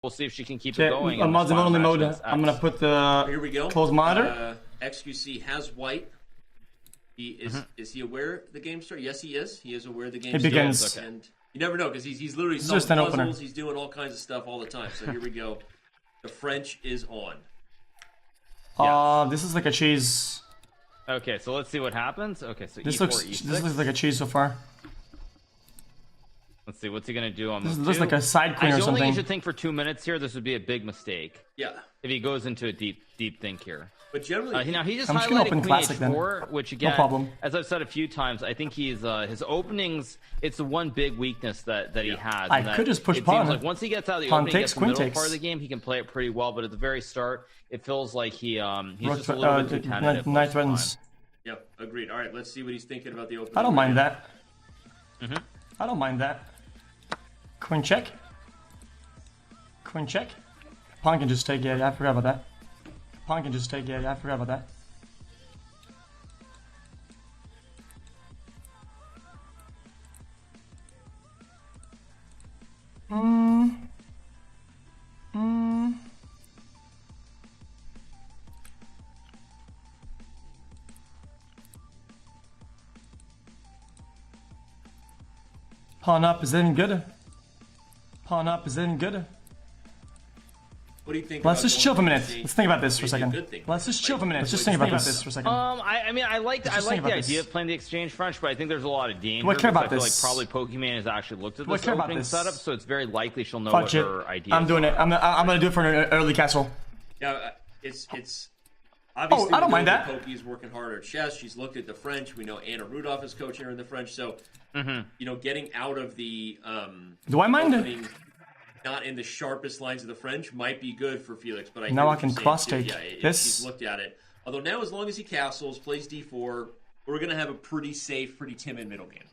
We'll see if she can keep it going. I'm on only mode. I'm gonna put the Here we go. closed monitor. xQc has white. He is he aware the game started? Yes, he is. He is aware the game It begins. starts. And you never know because he's literally solving just an opener. puzzles. He's doing all kinds of stuff all the time. So here we go. The French is on. This is like a cheese. Okay, so let's see what happens. Okay, so This E4, looks E6. this looks like a cheese so far. Let's see, what's he gonna do on This move looks two? like a side queen I or don't think something. you should think for 2 minutes here. This would be a big mistake Yeah, if he goes into a deep think here. but generally, Now he just I'm just gonna highlighted open Queen classic H4, then. which again, problem. as I've said a few times, I think he's his openings. It's the one big weakness that he has. I and that could just push it pawn. Seems like once he gets out of the Pawn opening, takes, gets the queen middle takes. part of the game, he can play it pretty well. But at the very start, it feels like he's Rook, just a little bit too tentative. most knight of the threatens. time. yep, agreed. All right, let's see what he's thinking about the opening. I don't mind that. Mm-hmm. I don't mind that. Queen check. Queen check. Pawn can just take. Yeah, I forgot about that. Pawn can just take. Yeah, I forgot about that. Pawn up, is that any good? Pawn up, is that any good? What do you think? Let's about just chill for a minute. going Let's think about this for a Maybe a second. good thing. Let's just chill for a minute. Let's just Wait, think about this for a second. I mean, I like just think the about idea this. of playing the exchange French, but I think there's a lot of danger. Do I care about because I feel this? like probably Pokimane has actually looked at Do I this care about opening this? setup, so it's very likely she'll know Fuck what it. her idea I'm doing it. I'm gonna do it for an early castle. Yeah, it's obviously. I don't we mind know that. Poki's working hard at chess. She's looked at the French. We know Anna Rudolph is coaching her in the French. So, you know, getting out of the Do I mind? opening, not in the sharpest lines of the French might be good for Felix. But I Now hear I what can you're saying, cross too. take Yeah, this. He's looked at it. Although now, as long as he castles, plays d4, we're gonna have a pretty safe, pretty timid middle game.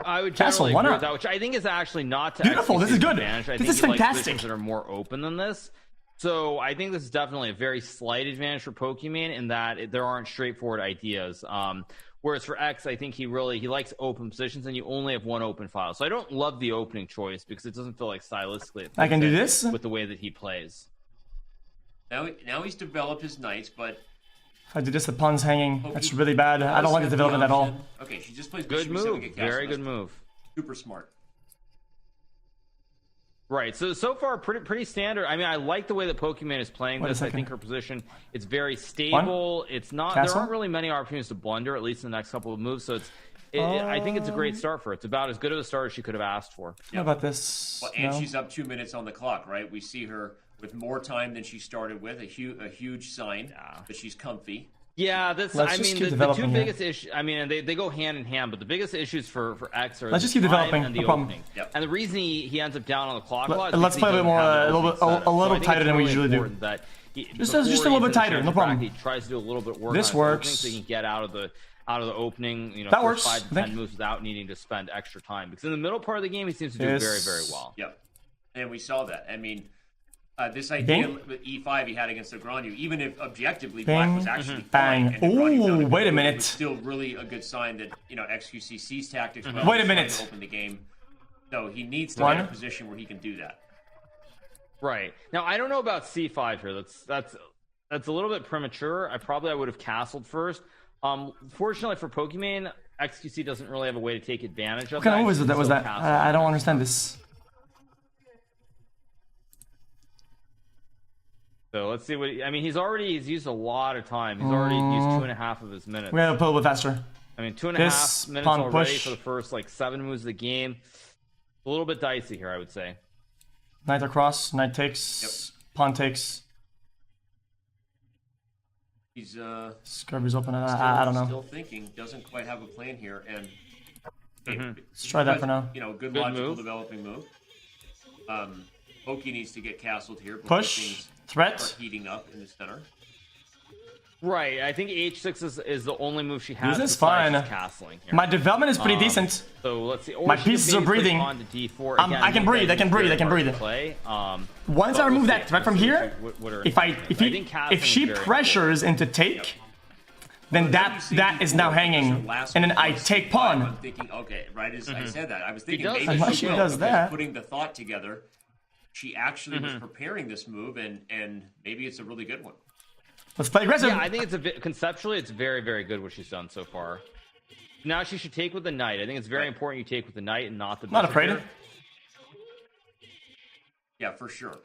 I would Castle, generally why agree not? with that, which I think is actually not to Beautiful, this is xQc's good. advantage. I This think is he likes fantastic. positions that are more open than this. So I think this is definitely a very slight advantage for Pokimane in that there aren't straightforward ideas. Whereas for X, I think he likes open positions, and you only have one open file. So I don't love the opening choice because it doesn't feel like stylistically it I can fits do in this. with the way that he plays. Now he's developed his knights, but If I do this, the pawn's hanging. That's really bad. I don't like the development at all. Okay, she just plays Good bishop e7, move, get castle. very That's good move. Super smart. Right. So far, pretty standard. I mean, I like the way that Pokimane is playing Wait a this. I second. think her position it's very stable. It's not. There Castle? aren't really many opportunities to blunder, at least in the next couple of moves. So I think it's a great start for her. It's about as good of a start as she could have asked for. How about this? Well, and No? she's up 2 minutes on the clock, right? We see her with more time than she started with, a huge sign that she's comfy. Yeah, that's. Let's I just mean, keep the two developing here. biggest issues. I mean, and they go hand in hand. But the biggest issues for X are Let's the just keep time developing, and no the problem. opening. Yep. And the reason he ends up down on the clock a lot is Let's because play a he bit more, doesn't have a an little opening bit- setup. a little So I think tighter it's than we really usually do. important that Just before a he little bit hits tighter, the no track, problem. He tries to do a little bit work This on his works. opening so he can get out of the opening, That first works, 5 to I think. 10 moves without needing to spend extra time. Because in the middle part of the game, he seems to do very, Yes. very well. Yep. And we saw that. I mean, this idea Bing. with E5 he had against Agranyu, even if objectively Bing. Black was actually Bang. fine, and Agranyu Ooh, found a wait a good move, minute. it was still really a good sign that, you know, xQc sees tactics well. Wait a he's trying minute. to open the game. So he needs to One. get in a position where he can do that. Right. Now, I don't know about C5 here. That's a little bit premature. I would have castled first. Fortunately for Pokimane, xQc doesn't really have a way to take advantage of What kind that. of move was He that? can Was still that? castle. I don't understand this. So let's see what I mean. He's used a lot of time. He's already used 2.5 of his minutes. We gotta pull a little bit faster. I mean, 2.5 This, minutes pawn already push. for the first 7 moves of the game. A little bit dicey here, I would say. Knight across, knight takes, pawn takes. He's Scurvy's open. I don't know. Still thinking, doesn't quite have a plan here, and Let's try that for now. You know, good Good logical move. developing move. Poki needs to get castled here. before Push, things threat. start heating up in the center. Right. I think H6 is the only move she has. This is besides fine. just castling here. My development is pretty decent. So let's see. Or My she could pieces are maybe put breathing. on to D4. I Again, can breathe, I can breathe, very I can hard to breathe. Play. Once I but remove we'll that see. threat from We'll see here, what her if intention is. I think casting if she is very pressures into take, then that is now hanging, and then I take I'm pawn. thinking, okay, right as I said that, I was thinking does maybe that. Unless she she will, does because that. putting the thought together. she actually was preparing this move, and maybe it's a really good one. Let's play aggressive. Yeah, I think it's conceptually, it's very, very good what she's done so far. Now she should take with the knight. I think it's very important you take with the knight and not the bishop. Not afraid. Here. Yeah, for sure.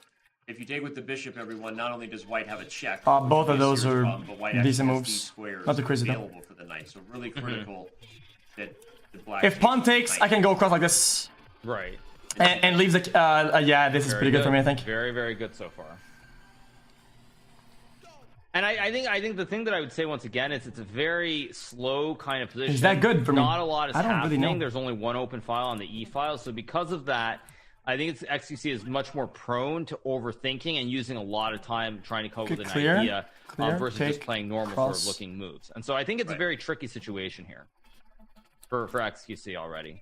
If you take with the bishop, everyone, not only does white have a check, both of those are decent moves. Squares Not too crazy though. available for the knight, so really critical that the black. If pawn takes, I can go across like this. Right. And leaves the. Yeah, this is pretty good for me, I think. Very, very good so far. And I think the thing that I would say once again is it's a very slow kind of position. Is that good for me? Not a lot is I don't happening. really know. There's only one open file on the E file, so because of that, I think xQc is much more prone to overthinking and using a lot of time trying to come up with an idea versus just playing normal sort of looking moves. And so I think it's a very tricky situation here for xQc already.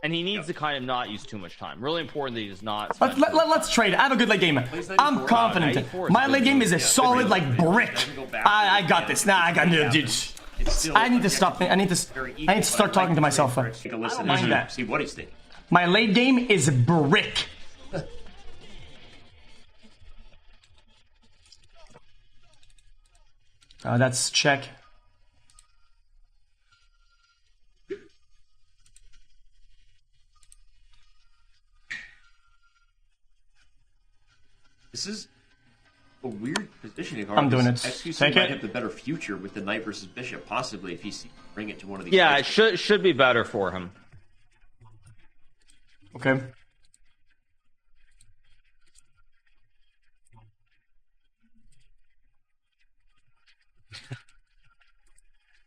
And he needs to kind of not use too much time. Really important that he does not. Let's trade. I have a good late game. I'm confident. My late game is a solid like brick. I got this. Nah, I got no dude. I need to stop. I need to start talking to myself. Take a listen mind that. See what he's thinking. My late game is brick. That's check. This is a weird positioning. I'm doing it. xQc might have the better future with the knight versus bishop, possibly if he bring it to one of these. Yeah, it should be better for him. Okay.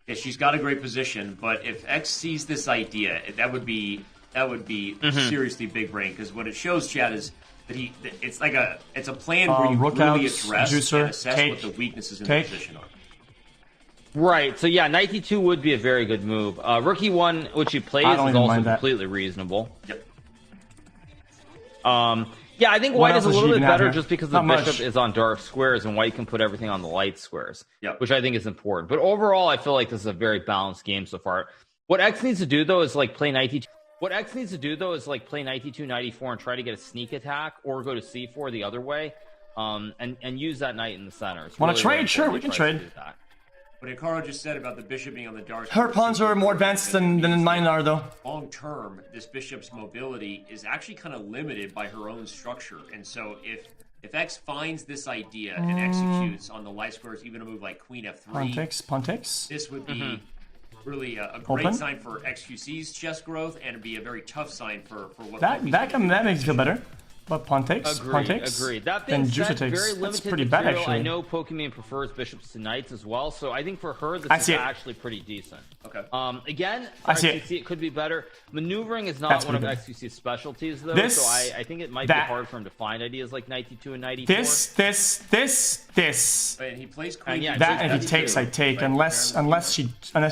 Yeah, she's got a great position, but if X sees this idea, that would be seriously big brain, because what it shows, Chad, is that it's a plan where you really address and assess what the weaknesses in the position are. Right, so yeah, knight d2 would be a very good move. Rook e1, which he plays, is also completely reasonable. Yep. Yeah, I think white is a little bit better just because the Not bishop much. is on dark squares and white can put everything on the light squares, Yep. which I think is important. But overall, I feel like this is a very balanced game so far. What X needs to do, though, is like play knight d2. What X needs to do, though, is like play knight d2, knight e4, and try to get a sneak attack, or go to c4 the other way, and use that knight in the center. Want to trade? Sure, we can trade. What Hikaru just said about the bishop being on the dark. Her pawns are more advanced than mine are, though. Long term, this bishop's mobility is actually kind of limited by her own structure, and so if X finds this idea and executes on the light squares, even a move like Queen F3, pawn takes. this would be really a great sign for xQc's chess growth, and it'd be a very tough sign for what That makes me feel better. But pawn takes. Agreed. That being Then said, Juicer takes. very That's limited pretty bad, material. actually. I know Pokimane prefers bishops to knights as well, so I think for her this is actually pretty decent. Okay. Again, I see xQc, it could be better. Maneuvering is not one of xQc's specialties, though, so I think it might be hard for him to find ideas like knight d2 and knight e4. This. And he plays Queen. That and if he takes, I take, unless she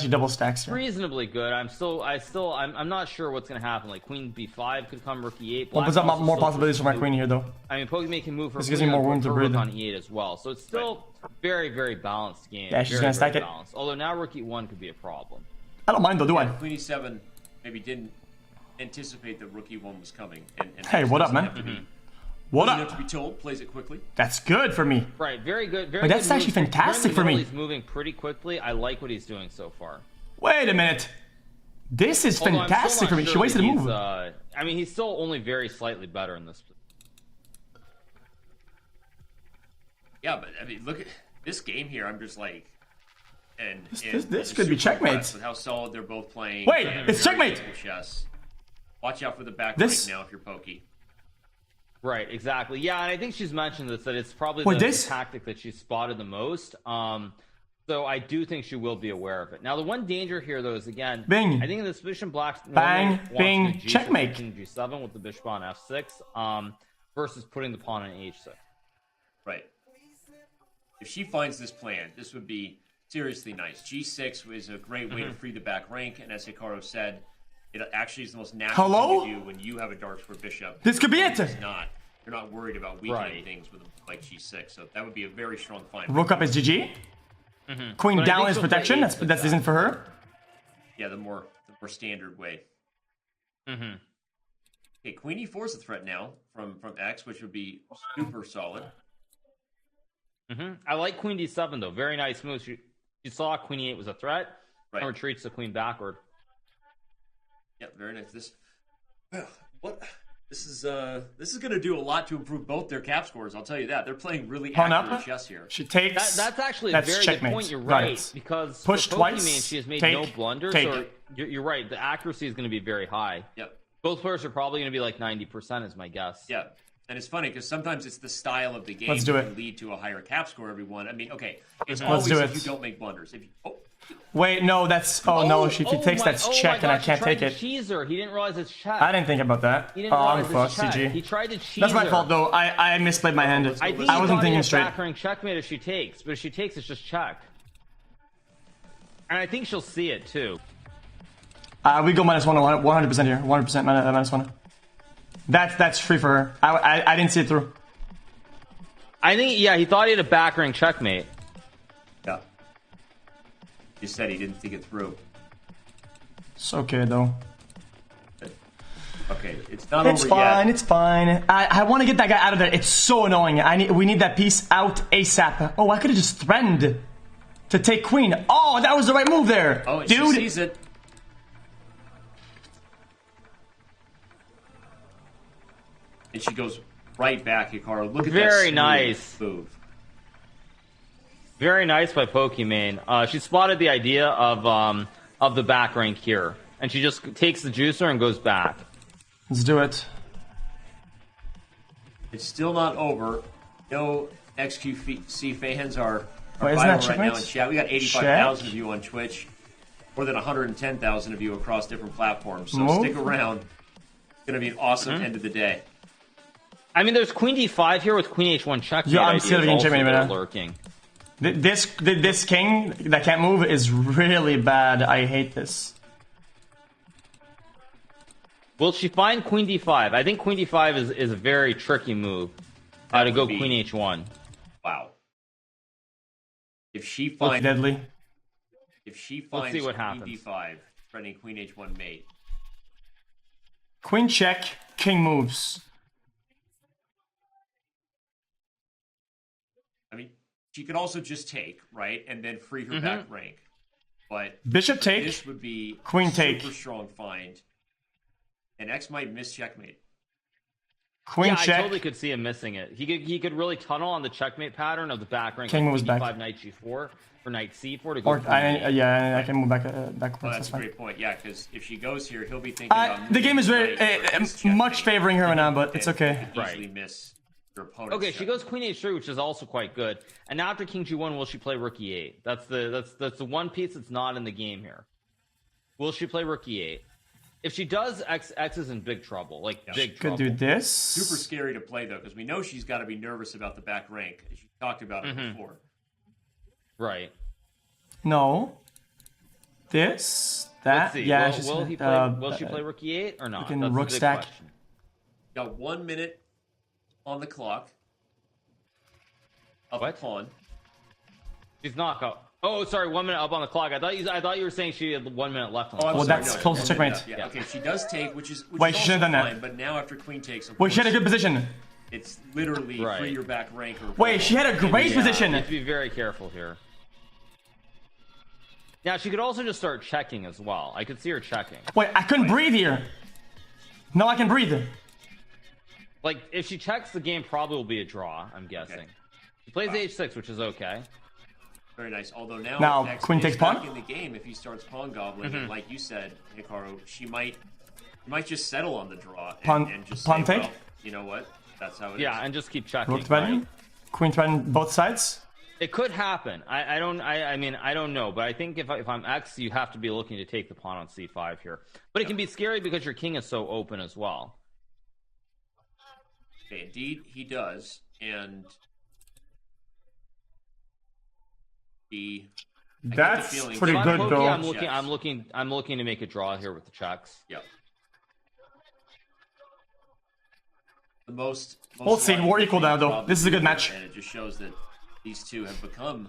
double stacks her. Reasonably good. I'm not sure what's going to happen. Like Queen b5 could come, Rook e8. Opens up more possibilities for my queen here, though. I mean, Pokimane can move her. This gives me more room to breathe on e8 as well, so it's still very, very balanced game. Yeah, she's gonna stack it. Although now Rook e1 could be a problem. I don't mind though, do I? Queen e7 maybe didn't anticipate that Rook e1 was coming. And hey, what up, man? What up? Have to be told, plays it quickly. That's good for me. Right, very good. Very Wait, that's good actually moves. fantastic for me. He's moving pretty quickly. I like what he's doing so far. Wait a minute. This is fantastic for me. She wasted a move. I mean, he's still only very slightly better in this. Yeah, but I mean, look at this game here. I'm just like, this could be checkmate. With how solid they're both playing. Wait, it's checkmate. Chess. Watch out for the back right now if you're pokey. Right, exactly. Yeah, and I think she's mentioned this, that it's probably the tactic that she's spotted the most. So I do think she will be aware of it. Now, the one danger here, though, is again, Bing. I think in this position, Black Bang, Bing, wants to checkmate. King G7 with the bishop on F6, versus putting the pawn on H6. Right. If she finds this plan, this would be seriously nice. G6 is a great way to free the back rank, and as Hikaru said, it actually is the most natural thing to do when you have a dark square bishop. This could be it. You're not worried about weakening things with like G6, so that would be a very strong find. Rook up is GG. Queen down is protection. That's decent for her. Yeah, the more standard way. Okay, Queen E4 is a threat now from X, which would be super solid. I like Queen D7 though. Very nice move. She saw Queen E8 was a threat, Right. and retreats the Queen backward. Yep, very nice. This is going to do a lot to improve both their cap scores. I'll tell you that. They're playing really accurate chess here. She takes. That's actually a very checkmate. good point. You're Got right it. because Push for twice, Pokimane, she has made take, no blunders. take. Or you're right. The accuracy is going to be very high. Yep. Both players are probably going to be like 90%, is my guess. Yeah. And it's funny because sometimes it's the style of the game Let's do that it. can lead to a higher cap score. Everyone, I mean, okay, it's Let's always do if it. you don't make blunders. If you, Wait, no, that's. Oh, no, if he takes, that's check, and I can't take it. He didn't realize it's check. I didn't think about that. He didn't Oh, I'm realize fucked, it's check. GG. He tried to cheese That's my her. fault, though. I misplayed my hand. I think I wasn't thinking straight. backering checkmate if she takes, but if she takes, it's just check. And I think she'll see it too. We go -1, 100% here. 100% -1. That's free for her. I didn't see it through. I think, yeah, he thought he had a backering checkmate. yeah, you said he didn't think it through. It's okay, though. Okay, it's not It's over fine, yet. it's fine. I want to get that guy out of there. It's so annoying. We need that piece out ASAP. Oh, I could have just threatened to take queen. Oh, that was the right move there. Oh, dude. she sees it. And she goes right back, Hikaru. Look at that Very smooth nice. move. Very nice by Pokimane. She spotted the idea of the back rank here, and she just takes the juicer and goes back. Let's do it. It's still not over. No xQc fans are Wait, isn't that viral right now in checkmate? chat. We got 85,000 of you on Twitch. More than 110,000 of you across different platforms. So Move. stick around. It's going to be an awesome end of the day. I mean, there's Queen D5 here with Queen H1 checkmate. Yeah, I'm ideas still getting also checkmate that are right now. lurking. This king that can't move is really bad. I hate this. Will she find Queen D5? I think Queen D5 is a very tricky move. To go would be- Queen H1. Wow. If she Looks finds deadly. Queen see what happens. D5, threatening Queen H1 mate. Queen check, king moves. I mean, she could also just take, right, and then free her back rank. But Bishop take. this would be Queen super take. strong find. And X might miss checkmate. Queen Yeah, check. I totally could see him missing it. He could really tunnel on the checkmate pattern of the back rank. King like moves Queen back. D5, Knight G4, or Knight C4 to go. Or Queen E8. yeah, I can move back Oh, backwards. that's That's a fine. great point. Yeah, because if she goes here, he'll be thinking about The game is very much favoring her right now, but it's okay. Easily miss your opponent. Okay, she goes Queen H3, which is also quite good. And now after King G1, will she play Rook E8? That's the one piece that's not in the game here. Will she play Rook E8? If she does, X is in big trouble. Like big Could trouble. do this. Super scary to play though, because we know she's got to be nervous about the back rank. As you talked about it before. Right. No. This. That. Let's see. Yeah. Will she play Rook E8 or not? freaking That's rook the big stack. question. Got 1 minute on the clock. Up What? a pawn. She's not. Oh, sorry. 1 minute up on the clock. I thought you were saying she had 1 minute left on the I'm clock. Well, sorry, that's no, close to 1 checkmate. minute, yeah. Okay, she does take, which is Wait, she also should've done that. fine, but now after queen takes, of Wait, she had a course, good position. it's literally Right. free your back rank. Or Wait, she had a great You position. have to be very careful here. Now, she could also just start checking as well. I could see her checking. Wait, I couldn't breathe here. No, I can breathe. Like, if she checks, the game probably will be a draw, I'm guessing. She plays H6, which is okay. Very nice. Although now Now, queen is takes back pawn? in the game. If he starts pawn gobbling, and like you said, Hikaru, she might just settle on the draw and just pawn say, take? well, you know what? That's how it is. Yeah, and just keep checking. Rook threaten. Right? Queen threaten both sides. It could happen. I mean, I don't know. But I think if I'm X, you have to be looking to take the pawn on C5 here. But it can be scary because your king is so open as well. Okay, indeed, he does, and he. I get the That's feeling- pretty If I'm good, Poki, though. I'm looking to make a draw here with the checks. Yep. The most We'll see. logical We're equal thing now, though. probably This is a good here, match. and it just shows that these two have become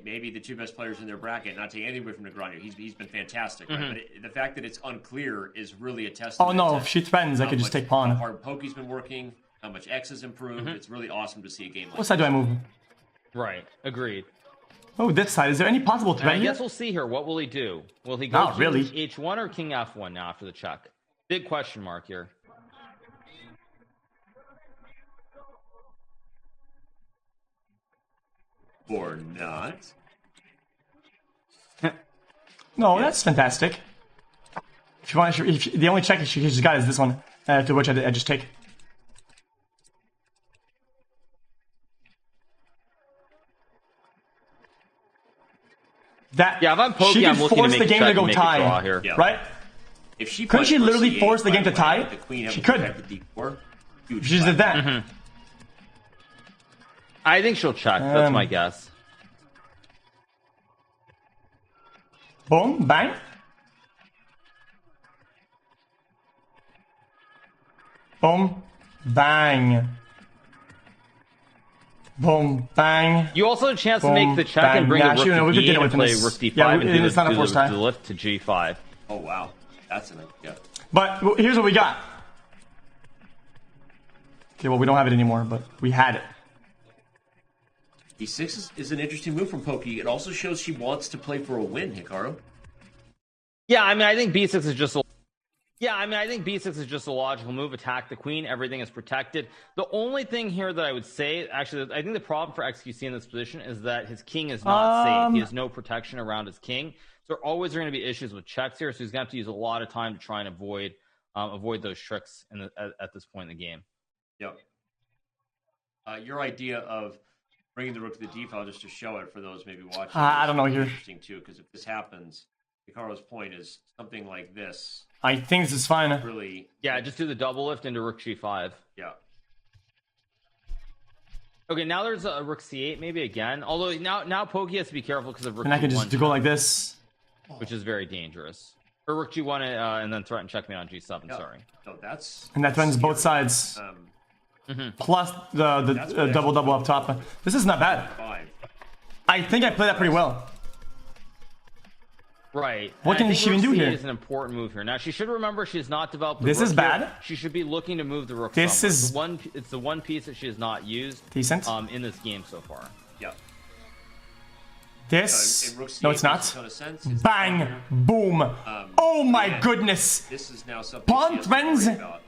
maybe the two best players in their bracket, not taking anything away from Negreanu. He's been fantastic, right? But the fact that it's unclear is really a testament. Oh no, if she threatens, I could just take pawn. How hard Poki's been working, how much X has improved. It's really awesome to see a game like What side do I move? Right. Agreed. Oh, this side. Is there any possible threat I here? guess we'll see here. What will he do? Will he go Not King really. H1 or King F1 now after the check? Big question mark here. Or not. No, that's fantastic. If you want, the only check she's got is this one, to which I just take. That Yeah, if I'm Poki, she I'm could looking force to the make a game to check go and make a draw tie, here. Yeah. right? If she Couldn't she played literally C8, force the by game to way, tie? the queen She having could. protected D4, huge She just did fight. that. I think she'll check. That's my guess. Boom, bang. Boom, bang. Boom, bang. You also have a chance to Boom, make the check bang. and bring Yeah, a rook sure, to we could get D8 away and from play this. rook D5 Yeah, and do it's not a forced tie. the lift to G5. Oh wow, that's an idea. But here's what we got. Okay, well, we don't have it anymore, but we had it. D6 is an interesting move from Poki. It also shows she wants to play for a win, Hikaru. Yeah, I mean, I think B6 is just a... Yeah, I mean, I think B6 is just a logical move. Attack the queen. Everything is protected. The only thing here that I would say, actually, I think the problem for xQc in this position is that his king is not safe. He has no protection around his king. So there always are going to be issues with checks here. So he's going to have to use a lot of time to try and avoid those tricks at this point in the game. Yep. Your idea of bringing the rook to the d file just to show it for those maybe watching. I don't know here. Interesting too, because if this happens, Hikaru's point is something like this. I think this is fine. Really. Yeah, just do the double lift into rook G5. Yeah. Okay, now there's a rook C8 maybe again. Although now Poki has to be careful because of rook And I can G1 just go like this. which is very dangerous. Or rook G1 and then threaten checkmate on G7. Yeah. Sorry. No, that's. And that threatens both sides. Plus the double up top. This is not bad. 5. I think I played that pretty well. Right. What And I can think she even rook do C8 here? is an important move here. Now she should remember she's not developed. The This rook is here. bad. She should be looking to move the rook. This somewhere. is- It's the one piece that she has not used. Decent. In this game so far. Yeah. This. And rook C8 No, it's makes a not. ton of sense. It's Bang. Boom. Oh my again, goodness. This is now something Pawn she has to threatens. worry about,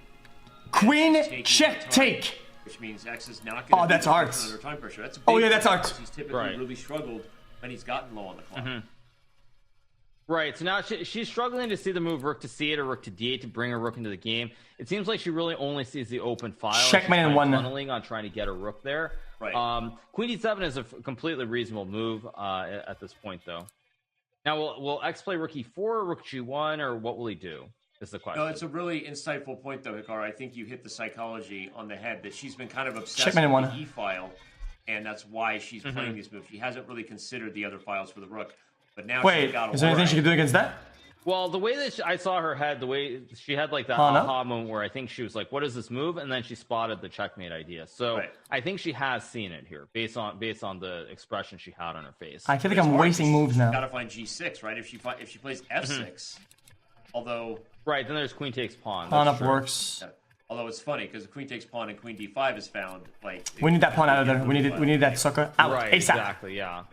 Queen taking check the time, take. which means X is not going Oh, that's art. under time pressure. That's a Oh, big yeah, that's thing, art. because he's typically Right. really struggled when he's gotten low on the clock. Right, so now she's struggling to see the move rook to C8 or rook to D8 to bring her rook into the game. It seems like she really only sees the open file. Checkmate in one. Funneling on trying to get a rook there. Right. Queen D7 is a completely reasonable move at this point, though. Now, will X play rook E4 or rook G1, or what will he do? Is the question. No, it's a really insightful point, though, Hikaru. I think you hit the psychology on the head that she's been kind of obsessed Checkmate in with one. the E file, and that's why she's playing these moves. She hasn't really considered the other files for the rook. But now she's Wait, got is there anything she could do against that? Well, the way that I saw her head, the way she had like that Oh, no? aha moment where I think she was like, "What is this move?" And then she spotted the checkmate idea. So Right. I think she has seen it here, based on the expression she had on her face. I feel like I'm wasting moves Got now. to find G6, right? If she plays F6, although Right, then there's queen takes pawn. Pawn That's up true. works. although it's funny because the queen takes pawn and queen D5 is found. Like We need that pawn out of there. We need that sucker out Right, ASAP. exactly, yeah.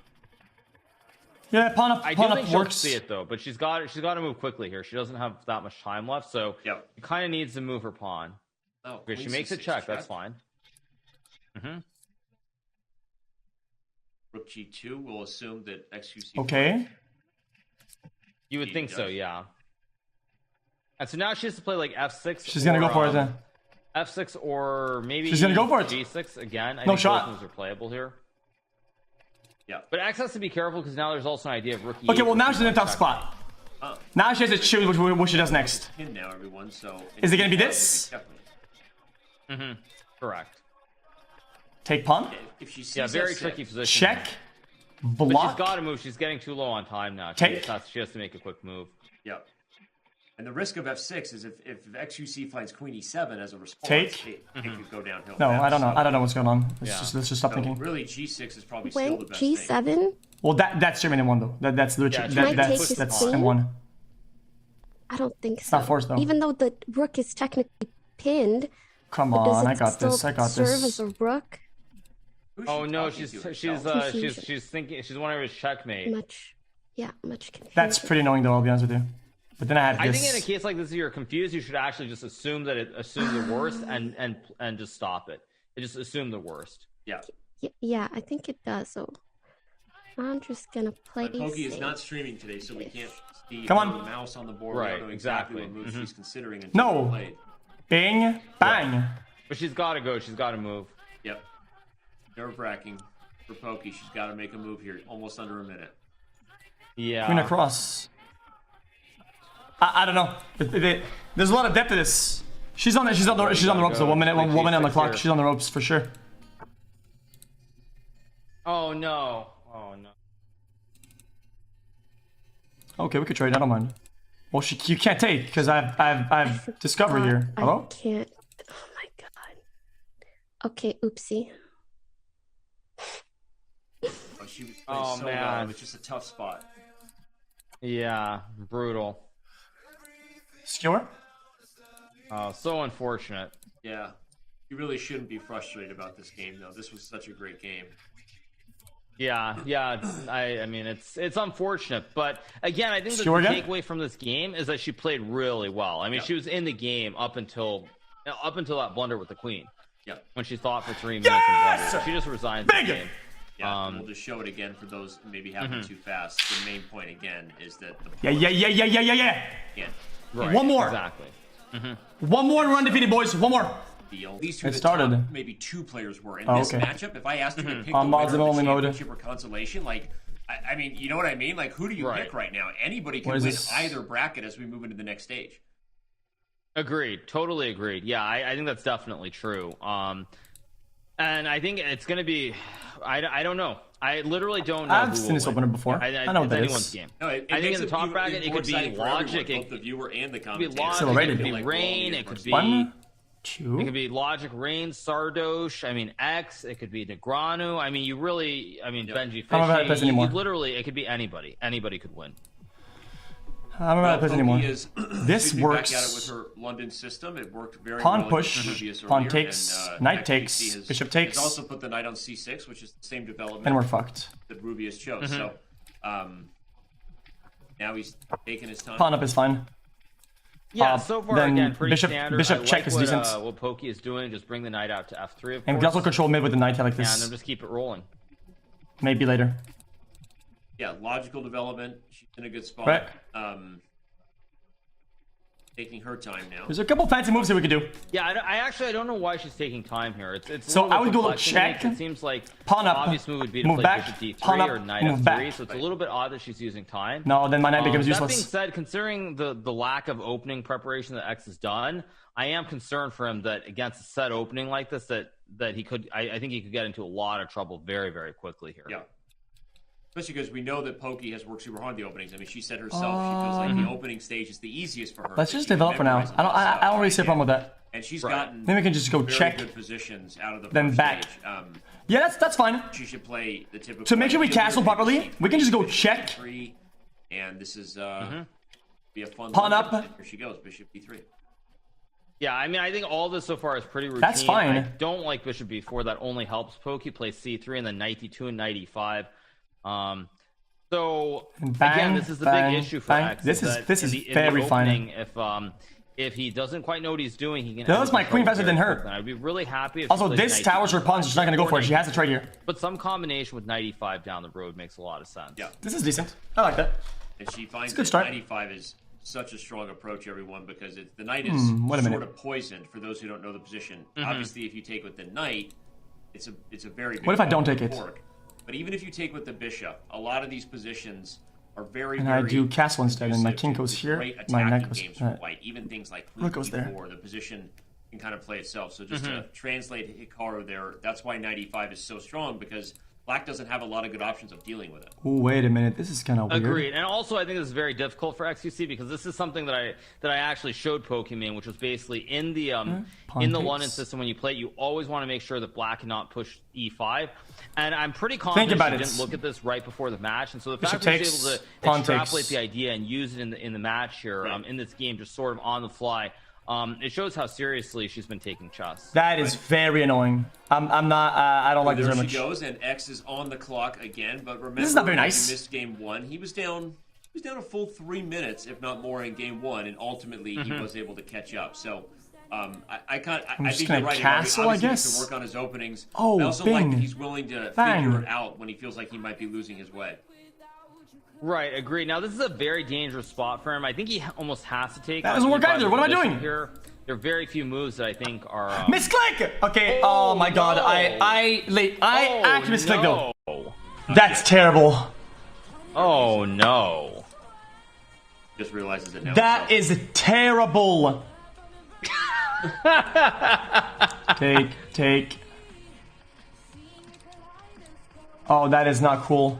Yeah, pawn up I do think she'll works. see it though, but she's got to move quickly here. She doesn't have that much time left, so Yep. she kind of needs to move her pawn. Oh, Okay, she queen makes a C6 check. That's fine. Rook G2 will assume that xQc. Okay. You would He think so, does. yeah. And so now she has to play like F6. She's gonna go for it then. F6 or maybe She's gonna go for it. G6 again. I No think shot. both moves are playable here. Yeah. But X has to be careful because now there's also an idea of rookie. Okay, well now she's in a tough spot. Now she has to choose what she does next. Pin now, everyone. So Is it gonna be this? Correct. Take pawn. If she sees Yeah, very F6, tricky position. Check. But she's Block. got to move. She's getting too low on time now. Take. She has to make a quick move. Yep. And the risk of f6 is if xQc finds queen e7 as a response, Take? it could go downhill. No, fast. I don't know. So, I don't know what's going on. Let's so just stop thinking. really, g6 is probably still the Went best G7. thing. Well, that's German in1 though. That's literally Yeah, that's M1. I don't think so. not forced, though. Even though the rook is technically pinned, Come but does on, it I got still this. I got serve this. as a rook? Who's Oh she no, talking she's to herself? thinking she's wondering if it's checkmate. Much confusion. That's pretty annoying though, I'll be honest with you. But then I have I this. think in a case like this, if you're confused, you should actually just assume that it assumes the worst and just stop it. Just assume the worst. Yeah. Yeah, I think it does. So I'm just gonna play. But Poki is safe. not streaming today, so we can't see Come on. the mouse on the board. Right, We don't know exactly exactly. what move she's considering. Until No. we played. Bing, bang. But she's got to go. She's got to move. Yep. Nerve-wracking for Poki. She's got to make a move here. Almost under a minute. Yeah. Queen across. I don't know. There's a lot of depth to this. She's on the ropes. So 1 minute, one minute on the clock. She's on the ropes for sure. Oh no. Oh no. Okay, we could trade. I don't mind. Well, you can't take because I've discovered here. Hello? I can't. Oh my god. Okay, oopsie. Oh, she was playing Oh, so man. well. It was just a tough spot. Yeah. Brutal. Skewer? Oh, so unfortunate. Yeah. You really shouldn't be frustrated about this game, though. This was such a great game. Yeah. I mean, it's unfortunate, but again, I think that Skewer the again? takeaway from this game is that she played really well. I mean, Yeah. she was in the game up until that blunder with the queen. Yeah. When she thought for 3 minutes and blundered. She just resigned the Big! game. Yeah, and we'll just show it again for those who maybe having too fast. The main point again is that the Yeah. can't Right. One more. Exactly. One more and we're undefeated, boys. One more. deal. These two It the started. top maybe 2 players were in Oh, this okay. matchup. If I asked you to pick On the mods winner and of the only mode. championship or consolation, like I mean, you know what I mean? Like, who do you Right. pick right now? Anybody can What is win this? either bracket as we move into the next stage. Agreed. Totally agreed. Yeah, I think that's definitely true. And I think it's going to be. I don't know. I literally don't know. I've who seen will this win. opener before. I know what it's that anyone's is. game. No, I think makes in the top even bracket, it more could be exciting for everyone, logic. both the viewer and the It could be commentator. logic. Accelerated. It could be Like, rain. well, It could the be. 1, It 2. could be Logic, Rain, Sardosh. I mean, X. It could be Negranu. I mean, you really. I mean, Benji I'm not gonna play this Fishy. anymore. Literally, it could be anybody. Anybody could win. I don't know how to play this anymore. Is, This should be works. Back at it with her London system. It worked very Pawn well push, against Rubius pawn earlier, takes, and, knight xQc takes, bishop takes. Has also put the knight on c6, which is the same development And we're fucked. that Rubius chose. So now he's taking his time. Pawn up is fine. Yeah, so far then again, pretty bishop- standard. bishop I check like is what, decent. What Poki is doing, just bring the knight out to f3. Of And we course. can also control mid with the knight like and then this. just keep it rolling. Maybe later. Yeah, logical development. She's in a good spot. Right. Taking her time now. There's a couple fancy moves that we could do. Yeah, I don't know why she's taking time here. It's So a little I would go perplexing check, to me. It seems like pawn up, obvious move would be to move play back, bishop d3 pawn up, or knight move f3. back. So it's a little bit odd that she's using time. No, then my knight becomes That being useless. said, considering the lack of opening preparation that X has done, I am concerned for him that against a set opening like this, that he could. I think he could get into a lot of trouble very, very quickly here. Yeah. Especially because we know that Poki has worked super hard on the openings. I mean, she said herself she feels like the opening stage is the easiest for her. Let's that just she can develop for now. memorize I don't. all this stuff. I don't really see a problem with that. And she's Right. gotten Then we can just go very check. good positions out of the Then first back. stage. Yeah, that's fine. She should play the typical. To make sure we like, castle Jubilee, properly, bishop we can just go bishop check. D3, and this is be a fun Pawn one. up. And here she goes, bishop d3. Yeah, I mean, I think all this so far is pretty routine. That's fine. I don't like bishop b4. That only helps Poki play c3 and then knight d2 and knight e5. So Bang, again, this is the bang, big issue for bang. X. This is that this in is the very fine. opening, if he doesn't quite know what he's doing, he can. That end was up my in queen trouble faster very than her. quickly. I'd be really happy if Also, she plays this knight towers her d2. pawns. She's not gonna go for it. She has to trade here. But some combination with knight e5 down the road makes a lot of sense. Yeah. This is decent. I like that. And she finds a good that start. knight e5 is such a strong approach, everyone, because the knight is wait a minute. sort of poisoned for those who don't know the position. Obviously, if you take with the knight, it's a very big What if I don't take it? fork. But even if you take with the bishop, a lot of these positions are very, And very I do castle instead, and my conducive king to goes here, great my knight attacking goes- games for white. Even things like queen rook goes there. e4, the position can kind of play itself. So just to translate Hikaru there, that's why knight e5 is so strong, because Black doesn't have a lot of good options of dealing with it. Ooh, wait a minute, this is kind of weird. Agreed, and also I think this is very difficult for xQc because this is something that I actually showed Pokimane, which was basically in the London system when you play it, you always want to make sure that Black cannot push E5, and I'm pretty confident she didn't look at this right before the match, and so the fact that she was able to extrapolate the idea and use it in the match here in this game, just sort of on the fly. It shows how seriously she's been taking chess. That is very annoying. I'm not. I don't like this very much. There she goes, and X is on the clock again. But remember, this is not very nice. He missed game 1. He was down. He was down a full 3 minutes, if not more, in game 1, and ultimately he was able to catch up. So, I think you're right. Castle, I guess. He needs to work on his openings. Oh, I also like that he's willing to figure it out when he feels like he might be losing his way. Right, agreed. Now, this is a very dangerous spot for him. I think he almost has to take... That doesn't work either. What am I doing? Here. There are very few moves that I think are... Misclick! Okay, oh my god. No. I actually misclicked though. That's terrible. Oh, no. Just realizes it now. That is terrible. Take. Oh, that is not cool.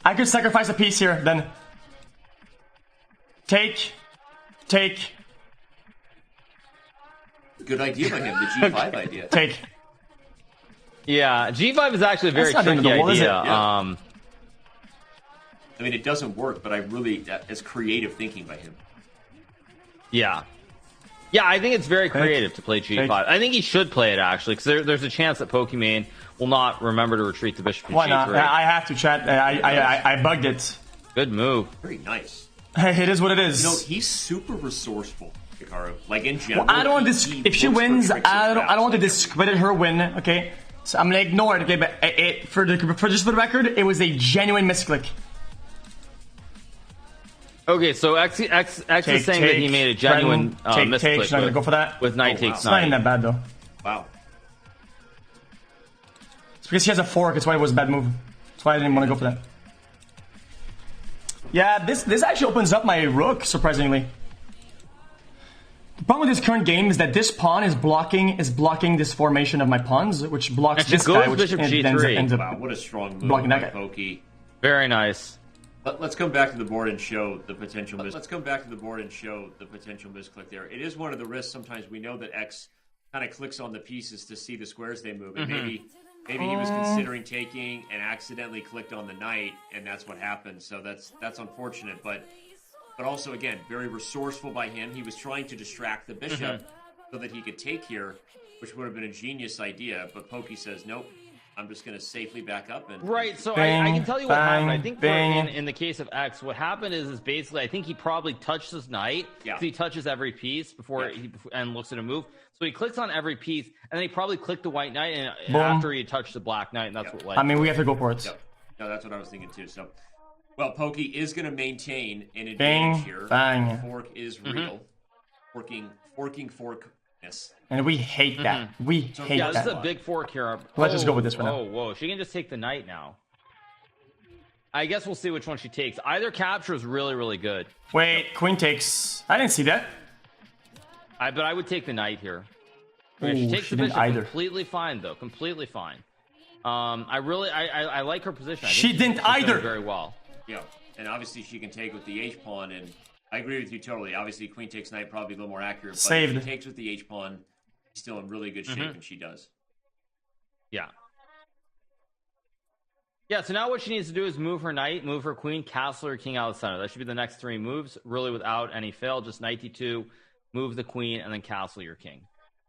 I could sacrifice a piece here, then. Take. Good idea by him, the G5 idea. Take. Yeah, G5 is actually a very tricky idea. Yeah. I mean, it doesn't work, but it's creative thinking by him. Yeah. Yeah, I think it's very creative to play G5. I think he should play it, actually, because there's a chance that Pokimane will not remember to retreat the bishop in Why G3. not? I have to, chat. I bugged it. Good move. Very nice. It is what it is. You know, he's super resourceable, Hikaru. Like, in general. Well, I don't want to if she wins, I don't want to discredit her win, okay? So I'm gonna ignore it, okay? But for just for the record, it was a genuine misclick. Okay, so X is saying that he made a genuine misclick. She's not gonna go for that. With knight takes It's not even that bad though. Wow. It's because he has a fork. It's why it was a bad move. That's why I didn't want to go for that. Yeah, this actually opens up my rook, surprisingly. The problem with this current game is that this pawn is blocking this formation of my pawns, which blocks this guy, which bishop G3. Ends up what a strong move blocking that guy. Poki. Very nice. Let's come back to the board and show the potential misclick there. It is one of the risks. Sometimes we know that X kind of clicks on the pieces to see the squares they move, and maybe he was considering taking and accidentally clicked on the knight, and that's what happened. So that's unfortunate, but also again very resourceful by him. He was trying to distract the bishop so that he could take here, which would have been a genius idea. But Poki says nope. I'm just going to safely back up. And right, so I can tell you what happened. I think in the case of X, what happened is basically I think he probably touched his knight. Yeah. So he touches every piece before and looks at a move. So he clicks on every piece, and then he probably clicked the white knight and after he touched the black knight, and that's what led. I mean, we have to go for it. Yep. No, that's what I was thinking too. So, well, Poki is going to maintain an advantage here. The fork is real. Forking fork. Yes. And we hate that. We hate that. Yeah, this is a big fork here. Let's just go with this one now. Oh, whoa. She can just take the knight now. I guess we'll see which one she takes. Either capture is really, really good. Wait, queen takes... I didn't see that. But I would take the knight here. Ooh, she takes she the didn't bishop. either. Completely fine, though. Completely fine. I like her position. I think she didn't either. Very well. Yeah, and obviously she can take with the H-pawn, and I agree with you totally. Obviously, queen takes knight, probably a little more accurate. But Saved. if she takes with the H-pawn, she's still in really good shape, and she does. Yeah. Yeah, so now what she needs to do is move her knight, move her queen, castle her king out of the center. That should be the next 3 moves, really without any fail. Just knight d2, move the queen, and then castle your king.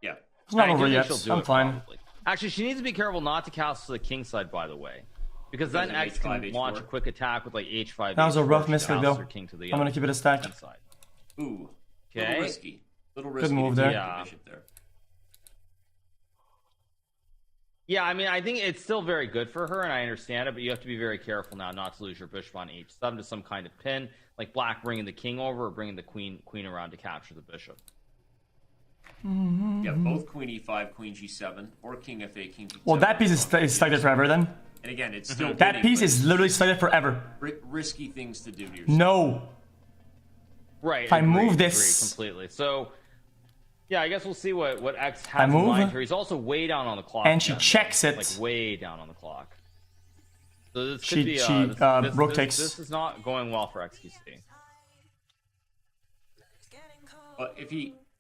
Yeah. It's not over yet. I'm fine. Probably. Actually, she needs to be careful not to castle to the king side, by the way. Because then X can H4. launch a quick attack with like H5. That was a rough misclick, though. King to the I'm going to keep it a stack. Ooh. Okay. Little risky. Good move there. Yeah. Yeah, I mean, I think it's still very good for her, and I understand it, but you have to be very careful now not to lose your bishop on h7 to some kind of pin, like black bringing the king over or bringing the queen around to capture the bishop. Yeah, both queen e5, queen g7, or king f8, king g7. Well, that piece is stuck there forever, then. And again, it's still that piece is literally stuck there forever. Risky things to do to yourself. No. Right. If I move this... completely. So... Yeah, I guess we'll see what X has in move. mind here. He's also way down on the clock. And she checks it. Like way down on the clock. So this She could be, Rook takes. This is not going well for xQc. But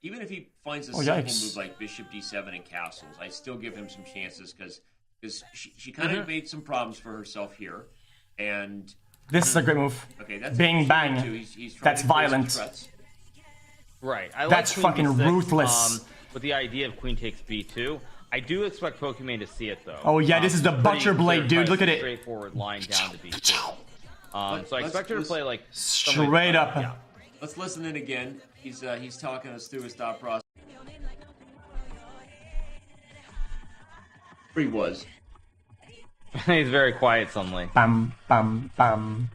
even if he finds a simple move like Bishop D7 and castles, I still give him some chances because she kind of made some problems for herself here, and this is a great move. Okay, that's Bing bang. He's that's violent. Right. That's fucking B6, ruthless. With the idea of queen takes b2, I do expect Pokimane to see it though. Oh yeah, this is the butcher blade, dude. Look at it. Straightforward line down to b2. So I expect her to play like straight up. Yeah. Let's listen in again. He's talking us through his thought process. He was. He's very quiet suddenly. Bam, bam, bam.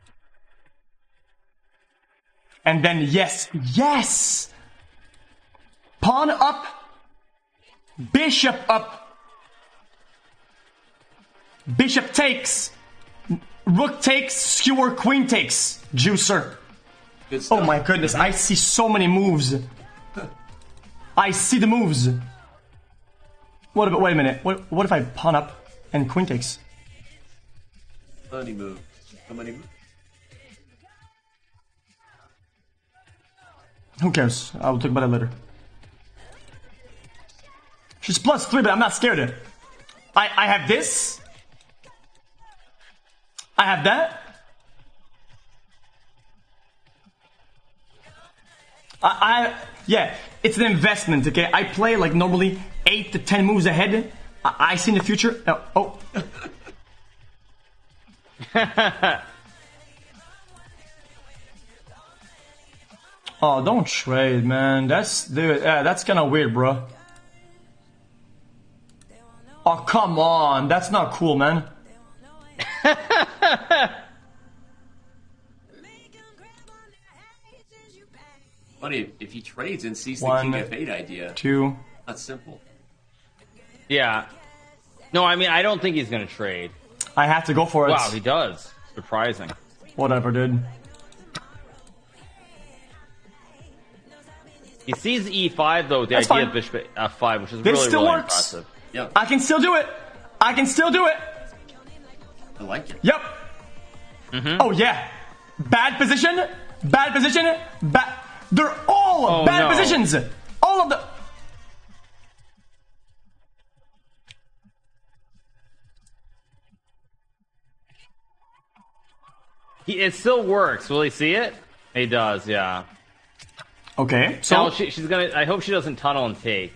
And then yes! Pawn up. Bishop up. Bishop takes. Rook takes. Skewer queen takes. Juicer. Oh my goodness, I see so many moves. I see the moves. Wait a minute. What if I pawn up and queen takes? Funny move. Somebody move. Who cares? I will talk about it later. She's +3, but I'm not scared. I have this. I have that. Yeah, it's an investment, okay? I play like normally 8 to 10 moves ahead. I see in the future. Oh. Oh, don't trade, man. That's kind of weird, bro. Oh, come on. That's not cool, man. Funny, if he trades and sees the One, king f8 idea. 2. That's simple. Yeah. No, I mean, I don't think he's going to trade. I have to go for it. Wow, he does. Surprising. Whatever, dude. He sees E5, though, with the That's idea fine. of bishop F5, which is This really, still really works. impressive. Yep. I can still do it. I can still do it. I like it. Yep. Oh, yeah. Bad position. Bad position. They're all bad positions. All of the... It still works. Will he see it? He does, yeah. Okay, so... Now she's gonna... I hope she doesn't tunnel and take.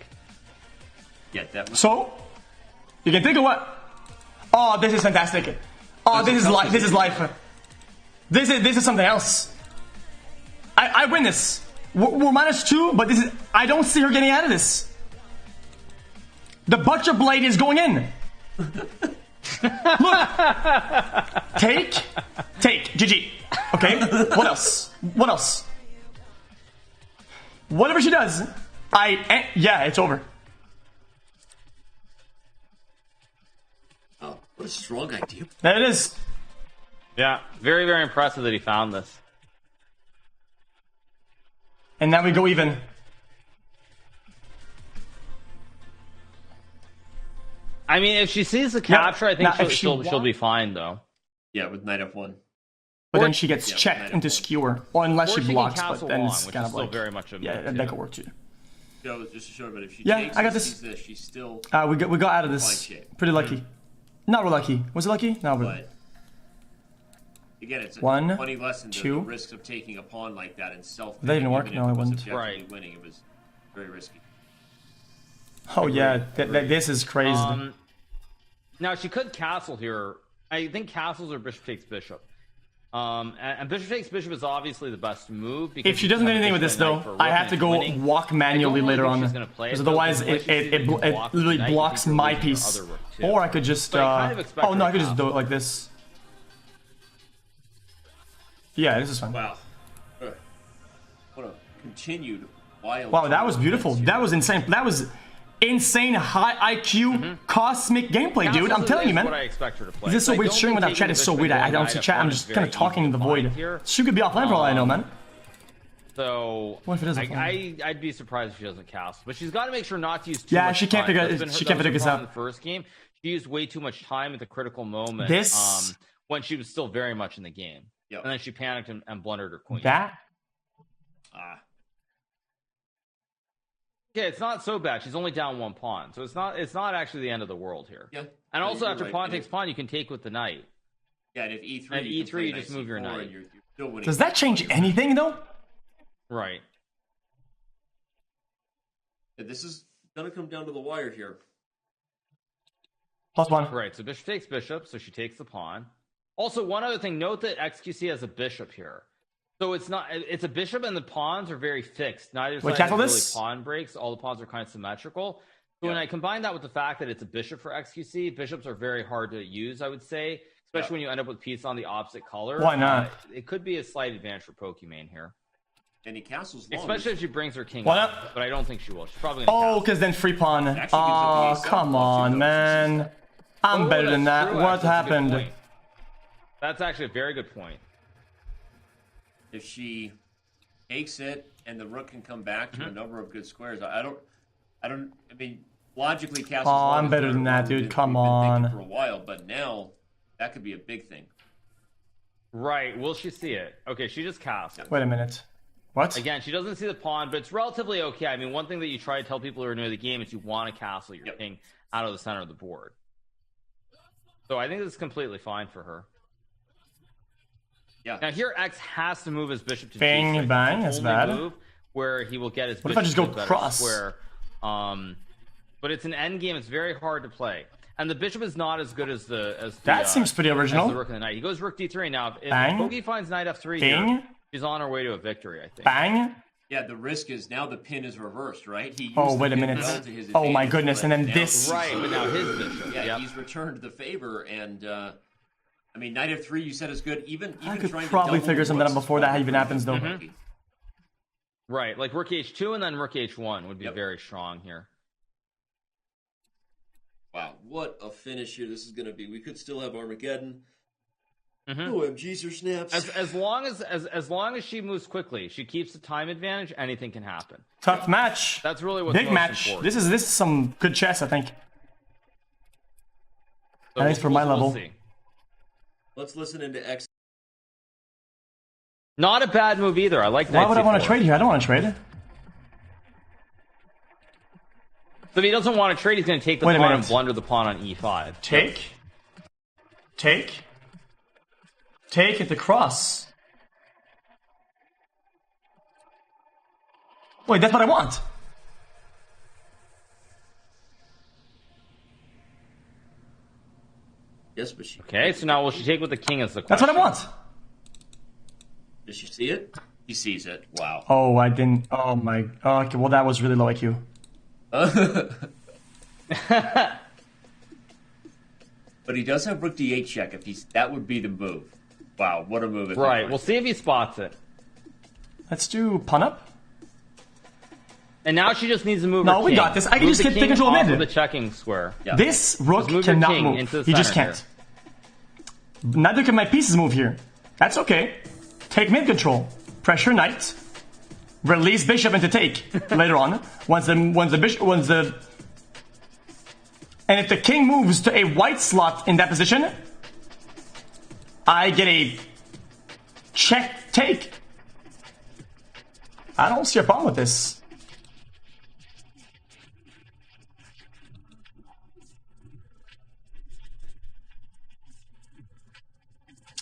Yeah, that was... So, you can think of what? Oh, this is fantastic. Oh, this is life. This is life. This is something else. I win this. We're -2, but this is... I don't see her getting out of this. The butcher blade is going in. Look. Take. GG. Okay. What else? What else? Whatever she does, yeah, it's over. Oh, what a strong idea. There it is. Yeah, very, very impressive that he found this. And now we go even. I mean, if she sees the capture, I think Now, she'll be fine, though. Yeah, with knight f1. But then she gets checked into skewer, or unless she blocks. But then it's which kind is of still like very much a that could work too. So, just to show her, but if she Yeah, takes I got and this. sees she's still... We got out of this. Fine shape. Pretty lucky. Not real lucky. Was it lucky? No, really. But again, it's a One, funny lesson to two. the risks of taking a pawn like that in self. That didn't work? No, it wasn't. Right. Winning, it was very risky. Oh yeah, this is crazy. Now she could castle here. I think castles or bishop takes bishop. And bishop takes bishop is obviously the best move. Because If she doesn't do anything with this though, I have to go walk manually later on, because otherwise it literally blocks my piece. Or I could just oh no, I could just do it like this. Yeah, this is fine. Wow. What a continued wild... Wow, that was beautiful. That was insane. That was insane high IQ cosmic gameplay, dude. I'm telling you, man. What I expect her to play. This is so weird. Streaming without chat is so weird. I don't see chat. I'm just kind of talking in the void. She could be offline for all I know, man. So What if it is a pawn? I'd be surprised if she doesn't castle, but she's got to make sure not to use too Yeah, much she can't time. figure That she can't was her figure this problem out. in the first game. She used way too much time at the critical moment. This- when she was still very much in the game. Yep. And then she panicked and blundered her queen. That Okay, it's not so bad. She's only down one pawn, so it's not actually the end of the world here. Yeah. And also, You're after right. pawn And takes if- pawn, you can take with the knight. Yeah, and if E3, And you can E3, play you just knight move your C4 knight. and you're still winning. does that change anything though? Right. Yeah, this is gonna come down to the wire here. +1. Right. So bishop takes bishop, so she takes the pawn. Also, one other thing, note that xQc has a bishop here. So it's a bishop and the pawns are very fixed. Neither Wait, side cancel has this? really pawn breaks. All the pawns are kind of symmetrical. So when Yeah. I combine that with the fact that it's a bishop for xQc, bishops are very hard to use, I would say, especially when you end up with pieces on the opposite color. Why not? It could be a slight advantage for Pokimane here. And he castles long. Especially if she brings her king Why up, not? but I don't think she will. She's probably going to Oh, because then free pawn. Actually gives up the ace Come off, on, too, man. I'm better than that. What happened? That's actually a very good point. If she takes it and the rook can come back to a number of good squares, I mean, logically, castles. Oh, long I'm is better where than that, we've dude. been Come thinking on. for a while, but now that could be a big thing. Right. Will she see it? Okay, she just cast. Wait a minute. What? Again, she doesn't see the pawn, but it's relatively okay. I mean, one thing that you try to tell people who are new to the game is you want to castle your king out of the center of the board. So I think this is completely fine for her. Yeah. Now here, X has to move his bishop to Bang, D6. bang, It's that's the only bad. move where he will get his What if I bishop just go to a better cross? square. But it's an end game. It's very hard to play. And the bishop is not as good as the That seems pretty as original. the rook and the knight. He goes rook d3. Now, if Bang. Poki finds knight f3 Bang. here, she's on her way to a victory, I think. Bang. Yeah, the risk is now the pin is reversed, right? He used Oh, the wait a pin minute. well to his Oh my advantage, goodness, and but then now- this. Right, but now his bishop. Yeah, Yep. he's returned the favor, and I mean, knight f3 you said is good. Even I could trying to probably double figure something out rooks before that even happens, though. lucky. Right, like rook h2 and then rook h1 would be Yep. very strong here. Wow, what a finish here this is going to be. We could still have Armageddon. Mhm. OMGs or snaps. As long as she moves quickly, she keeps the time advantage. Anything can happen. Tough match. That's really what's Big most match. important. This is some good chess, I think. So at least for my level. see. Let's listen into X. Not a bad move either. I like. Why knight would I want c4. to trade here? I don't want to trade. So if he doesn't want to trade, he's going to take the Wait a pawn minute. and blunder the pawn on e5. Take at the cross. Wait, that's what I want. Yes, but she. Okay, so now will she take with the king as the That's question? what I want. Does she see it? He sees it. Wow. Oh, I didn't. Oh my. Oh, okay, well, that was really low IQ. But he does have rook d8 check. If he's that would be the move. Wow, what a move! Right. We'll see if he spots it. Let's do pawn up. And now she just needs to move. No, her we king. got this. I can Move just the take king control of off mid. of the checking square. Yeah. This rook Just move your cannot king move. into the He just center can't. Neither can my pieces move here. That's okay. Take mid control. Pressure knight. Release bishop into take later on. Once the bishop, and if the king moves to a white slot in that position, I get a check take. I don't see a problem with this.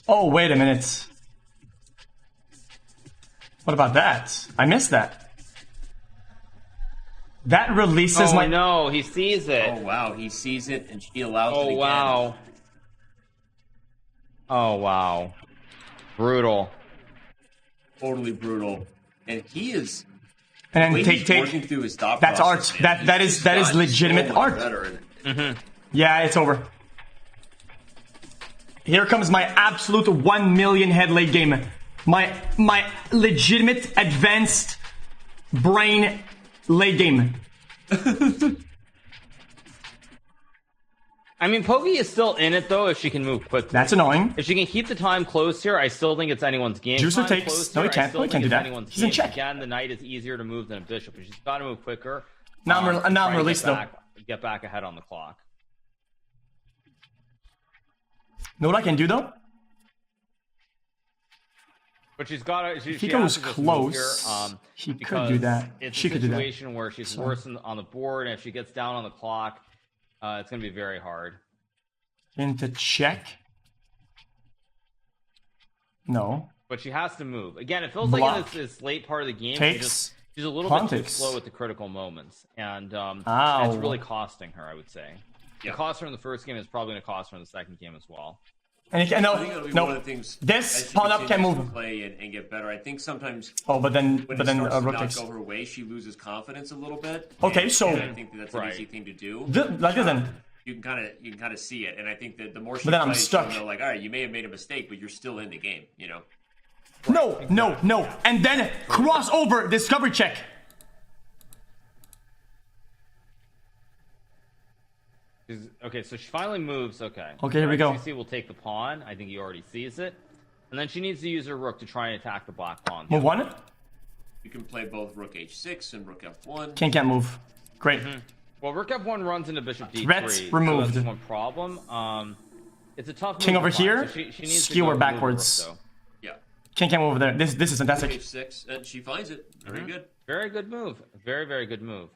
Oh, wait a minute. What about that? I missed that. That releases Oh my... no, he sees it. Oh wow, he sees it and she allows it Oh again. wow. Oh wow. Brutal. Totally brutal. And he is. And the way then he's take. working through his thought That's process, art. man. That He's is gotten legitimate so much art. better. And Yeah, it's over. Here comes my absolute 1 million head late game. My legitimate advanced brain late game. I mean, Poki is still in it though if she can move quickly. That's annoying. If she can keep the time close here, I still think it's anyone's game. Juicer Time takes. close No, he here, I can't. still No, he can't think do it's that. anyone's He's in game. check. Again, the knight is easier to move than a bishop, but she's got to move quicker. Now I'm try to released though. Get back ahead on the clock. Know what I can do though? But she's got to. If he goes close, he could do that. She could do that. It's a situation where she's worse on the board, and if she gets down on the clock, it's going to be very hard. Into check. No. But she has to move. Again, it feels Block. like in this late part of the game, Takes. she's a little bit too slow at the critical moments. And it's really costing her, I would say. Yeah. It cost her in the first game. It's probably going to cost her in the second game as well. And I think that'll be one of the things. This pawn up can move. Play and get better. I think sometimes. Oh, but then when rook starts takes. to not go her way, she loses confidence a little bit. Okay, so and I think that's an easy thing to do. Like this then. You can kind of see it, and I think that the more she But then I'm plays, stuck. she'll know, like, all right, you may have made a mistake, but you're still in the game. You know. No, and then cross over discovery check. Okay, so she finally moves. Okay, here we go. xQc will take the pawn. I think he already sees it. And then she needs to use her rook to try and attack the black pawn. Move one. You can play both rook h6 and rook f1. Can't move. Great. Well, rook f1 runs into bishop d3. Threats removed. So that's one problem. It's a tough move King over to find. here. So she needs Skewer to go backwards. Rook, Yeah. Can't move over there. This is fantastic. Rook h6, and she finds it. Very good. Very good move. Very, very good move.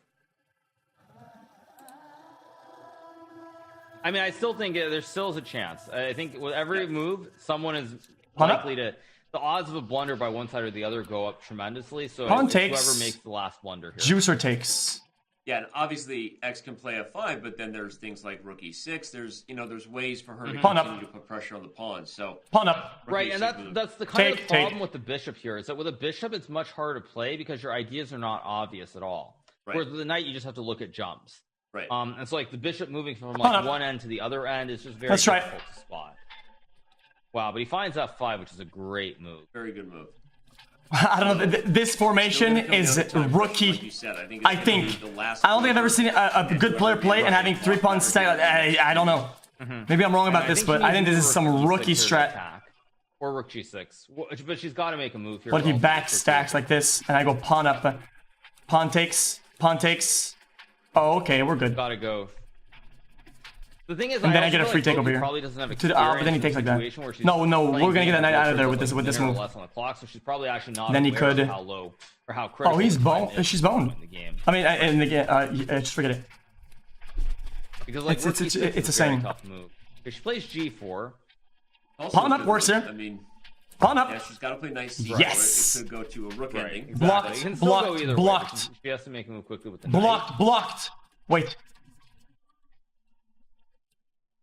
I mean, I still think there still is a chance. I think with every move, someone is likely to. The odds of a blunder by one side or the other go up tremendously. So Pawn it's takes. whoever makes the last blunder here. Juicer takes. Yeah, and obviously X can play f5, but then there's things like rook e6. There's ways for her to continue to put pressure on the pawns. So pawn up. Right, and that's the kind of problem with the bishop here is that with a bishop it's much harder to play because your ideas are not obvious at all. Right. Whereas with the knight you just have to look at jumps. Right. And so like the bishop moving from like one end to the other end is just very Let's try it. difficult to spot. Wow, but he finds f5, which is a great move. Very good move. I don't know. This formation is rookie. Like you said, I think. I don't think I've ever seen a good player play and having 3 pawns stacked. I don't know. Maybe I'm wrong about this, but I think this is some rookie strat. Or rook g6. But she's got to make a move here. What if he back stacks like this and I go pawn up? Pawn takes. Pawn takes. Oh, okay, we're good. Gotta go. The thing is, And then I get a free take over here. Probably doesn't have But then he takes like that. No, we're gonna get that knight out of there with this move. Less on the clock, so she's probably actually not. Then he aware could. of how low or how critical. Oh, he's the time boned. is She's boned. in the game. I mean, in the game, just forget it. Because like It's a a same. tough move. If she plays g4, Also, Pawn up works here. I mean, Pawn up. yeah, she's got to play nice. Yes. It could go to a rook ending. exactly. Blocked, It can still go blocked, either blocked. way, but she has to make a move quickly with the knight. Blocked. Wait.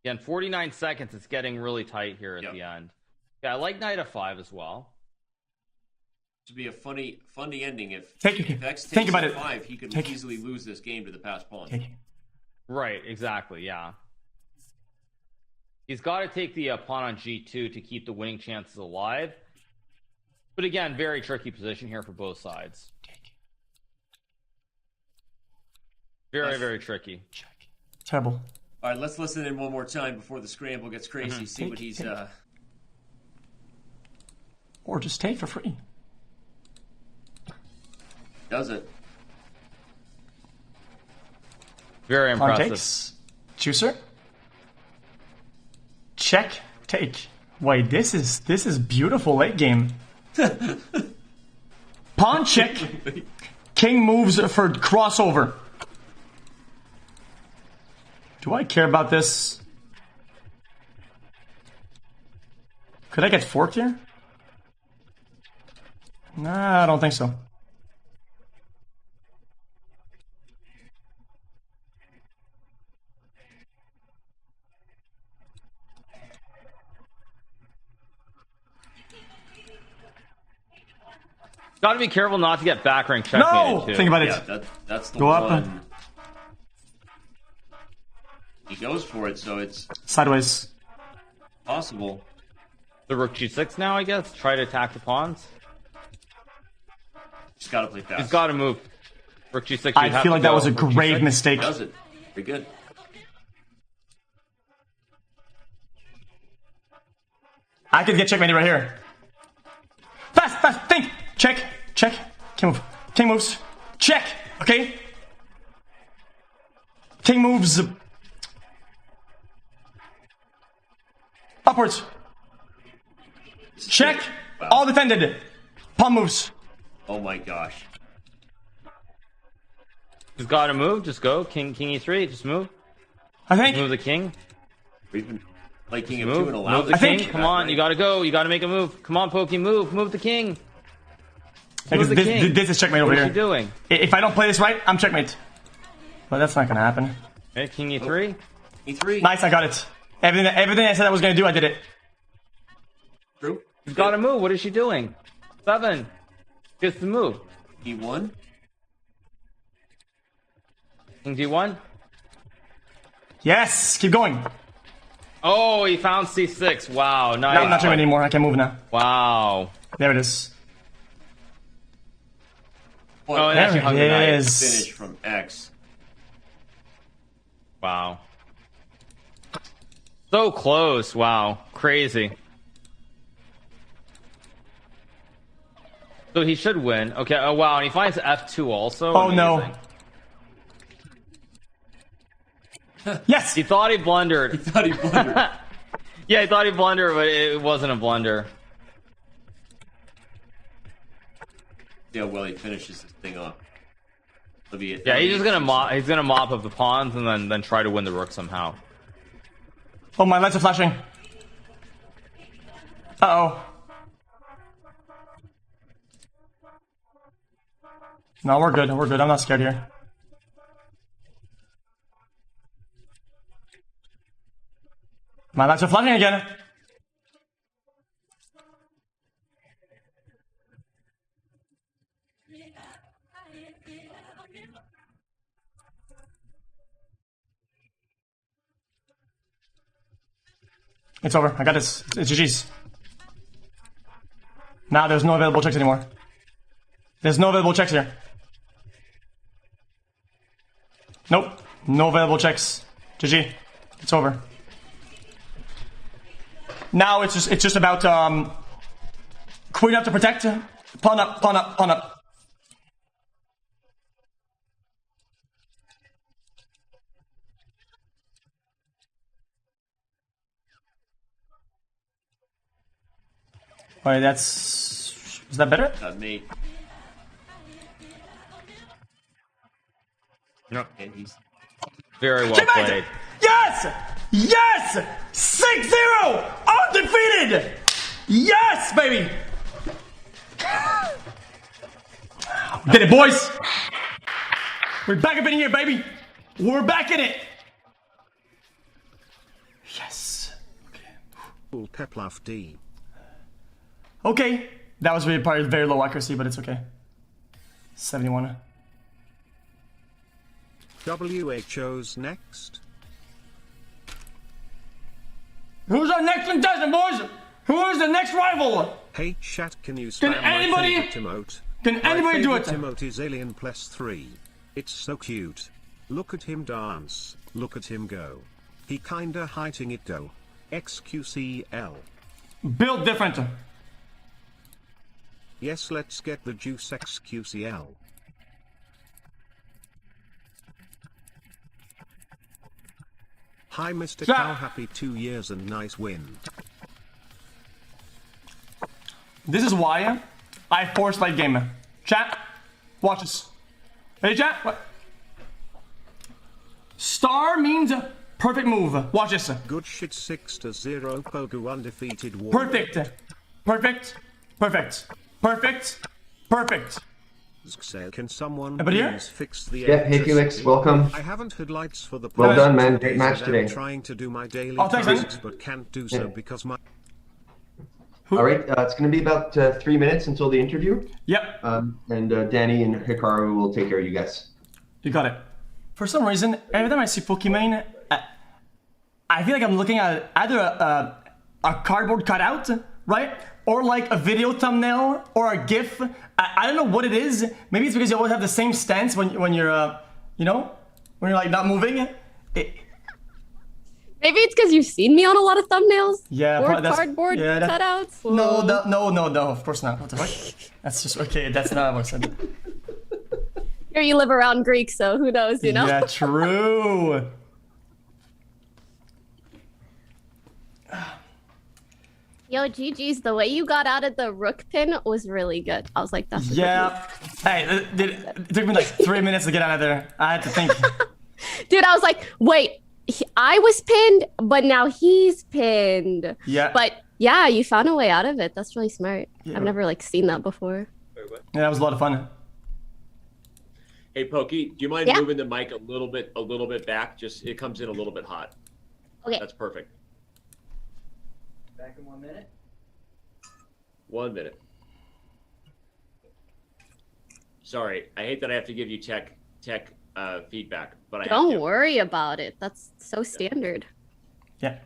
Again, 49 seconds. It's getting really tight here at the end. Yeah, I like knight f5 as well. To be a funny ending if Think X takes about it. f5, he could easily lose this game to the passed pawn. Right, exactly, yeah. He's got to take the pawn on g2 to keep the winning chances alive. But again, very tricky position here for both sides. Very, very tricky. Terrible. All right, let's listen in one more time before the scramble gets crazy. See what he's. Or just take for free. Does it? Very Pawn impressive. takes. Juicer. Check. Take. Wait, this is beautiful late game. Pawn check. King moves for crossover. Do I care about this? Could I get forked here? Nah, I don't think so. Got to be careful not to get back rank checkmated too. Think about it. Yeah, that's the Go one. up. He goes for it, so it's Sideways. possible. The rook g6 now, I guess. Try to attack the pawns. He's got to play fast. He's got to move. Rook g6. I feel like that was a grave mistake. Does it? Very good. I could get checkmated right here. Fast, think. Check. King move. King moves. Check. Okay. King moves. Upwards. Check. Wow. All defended. Pawn moves. Oh my gosh. Just gotta move. Just go. King E3. Just move. I think. Move the king. Or even like king Move. of 2 and allow Move the I king. think- Come on. You gotta go. You gotta make a move. Come on, Pokey. Move. Move the king. Because Move the king. this is checkmate over What is here. she doing? If I don't play this right, I'm checkmate. But that's not gonna happen. Okay, king E3. E3. Nice, I got it. Everything I said I was gonna do, I did it. True. She's gotta move. What is she doing? 7. Gets the move. E1. King D1. Yes, keep going. Oh, he found C6. Wow, nice. No, I'm not checkmate anymore. I can move now. Wow. There it is. Well, it There actually it hung the knight. is. finish from X. Wow. So close. Wow. Crazy. So he should win. Okay. Oh, wow. And he finds F2 also. Oh no. Amazing. Yes. He thought he blundered. Thought he blundered. Yeah, he thought he blundered, but it wasn't a blunder. See how well he finishes this thing off. Yeah, he's just gonna mop. He's gonna mop up the pawns and then try to win the rook somehow. Oh, my lights are flashing. Uh-oh. No, we're good. We're good. I'm not scared here. My lights are flashing again. It's over. I got this. It's GG's. Now there's no available checks anymore. There's no available checks here. Nope. No available checks. GG. It's over. Now it's just about queen up to protect. Pawn up, pawn up, pawn up. Alright, that's... Is that better? Not me. Yep. And he's Very well Checkmate! played. Yes! Yes! 6-0! Undefeated! Yes, baby! Did it, boys! We're back up in here, baby! We're back in it! Yes. Okay. Peplaf D. Okay. That was really probably very low accuracy, but it's okay. 71. WHO's next. Who's our next contestant, boys? Who is the next rival? Hey chat, can you spam anybody- my favorite emote? Can anybody do it? My favorite emote is Alien Plus 3. It's so cute. Look at him dance. Look at him go. He kinda hiding it though. xQcL. Built different. Yes, let's get the juice xQcL. Hi Mr. Chat. Cow, happy 2 years and nice win. This is why I force late game. Chat, watch this. Hey, chat. What? Star means perfect move. Watch this. Good shit 6-0 Pogo undefeated war. Perfect. Perfect. Perfect. Perfect. Perfect. Can someone But here? please fix the Yeah, hey Felix, welcome. I haven't had lights for the Well past done, man. 2 Great days match and today. I'm trying to do my daily Oh, thanks, man. tasks but can't do so Yeah. because my All right, it's going to be about 3 minutes until the interview, Yep. and Danny and Hikaru will take care of you guys. You got it. For some reason, every time I see Pokimane, I feel like I'm looking at either a cardboard cutout, right? Or like a video thumbnail or a GIF. I don't know what it is. Maybe it's because you always have the same stance when you're, you know, when you're like not moving. Maybe it's because you've seen me on a lot of thumbnails. Yeah, or cardboard cutouts. No, no, of course not. What the fuck? That's just okay. That's not what I said. Here you live around Greek, so who knows, you know? Yeah, true. Yo, GG's, the way you got out of the rook pin was really good. I was like, that's a good move. Hey, it took me like 3 minutes to get out of there. I had to think. Dude, I was like, wait, I was pinned, but now he's pinned. Yeah. But yeah, you found a way out of it. That's really smart. Yeah. I've never like seen that before. Yeah, that was a lot of fun. Hey, Pokey, do you mind moving the mic a little bit back? Just it comes in a little bit hot. Okay. That's perfect. Back in 1 minute. 1 minute. Sorry, I hate that I have to give you tech feedback, but I have to. Don't worry about it. That's so standard. Yeah.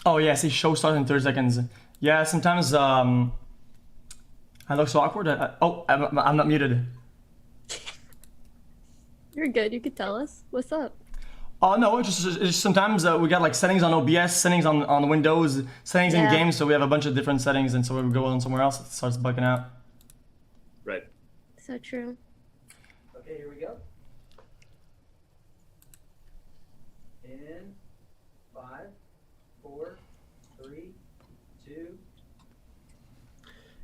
Oh yeah, see, show starts in 30 seconds. Yeah, sometimes I look so awkward. I'm not muted. You're good. You could tell us. What's up? Oh no, it's just sometimes we got like settings on OBS, settings on Windows, settings in games, so we have a bunch of different settings, and so when we go on somewhere else, it starts bugging out. Right. So true. Okay, here we go. In 5, 4, 3, 2.